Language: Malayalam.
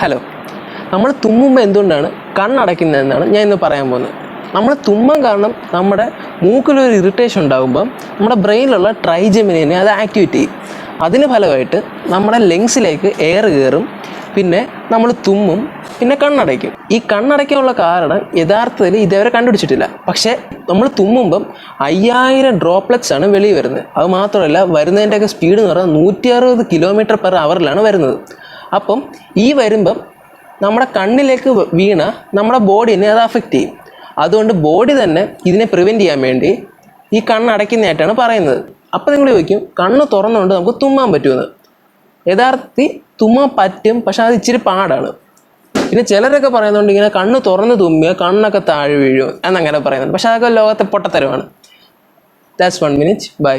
ഹലോ, നമ്മൾ തുമ്മുമ്പോൾ എന്തുകൊണ്ടാണ് കണ്ണടയ്ക്കുന്നതെന്നാണ് ഞാൻ ഇന്ന് പറയാൻ പോകുന്നത്. നമ്മൾ തുമ്മാൻ കാരണം നമ്മുടെ മൂക്കിലൊരു ഇറിറ്റേഷൻ ഉണ്ടാകുമ്പം നമ്മുടെ ബ്രെയിനിലുള്ള ട്രൈജെമിനെ അത് ആക്ടിവേറ്റ് ചെയ്യും. അതിന് ഫലമായിട്ട് നമ്മുടെ ലങ്സിലേക്ക് എയർ കയറും, പിന്നെ നമ്മൾ തുമ്മും, പിന്നെ കണ്ണടയ്ക്കും. ഈ കണ്ണടയ്ക്കാനുള്ള കാരണം യഥാർത്ഥത്തിൽ ഇതേവരെ കണ്ടുപിടിച്ചിട്ടില്ല. പക്ഷേ നമ്മൾ തുമ്മുമ്പം 5000 ഡ്രോപ്ലെറ്റ്സ് ആണ് വെളിയിൽ വരുന്നത്. അത് മാത്രമല്ല, വരുന്നതിൻ്റെയൊക്കെ സ്പീഡ് എന്ന് പറഞ്ഞാൽ 160 km/h വരുന്നത്. അപ്പം ഈ വരുമ്പം നമ്മുടെ കണ്ണിലേക്ക് വീണ നമ്മുടെ ബോഡീനെ അത് അഫക്റ്റ് ചെയ്യും. അതുകൊണ്ട് ബോഡി തന്നെ ഇതിനെ പ്രിവെൻറ്റ് ചെയ്യാൻ വേണ്ടി ഈ കണ്ണടയ്ക്കുന്നതായിട്ടാണ് പറയുന്നത്. അപ്പോൾ നിങ്ങൾ ചോദിക്കും, കണ്ണ് തുറന്നുകൊണ്ട് നമുക്ക് തുമ്മാൻ പറ്റുമെന്ന്. യഥാർത്ഥത്തിൽ തുമ്മാൻ പറ്റും, പക്ഷെ അത് ഇച്ചിരി പാടാണ്. പിന്നെ ചിലരൊക്കെ പറയുന്നുണ്ട് ഇങ്ങനെ കണ്ണ് തുറന്ന് തുമ്മിയ കണ്ണൊക്കെ താഴെ വീഴും എന്നങ്ങനെ പറയുന്നുണ്ട്. പക്ഷെ അതൊക്കെ ലോകത്തെ പൊട്ടത്തരമാണ്. That's 1 minute. ബൈ.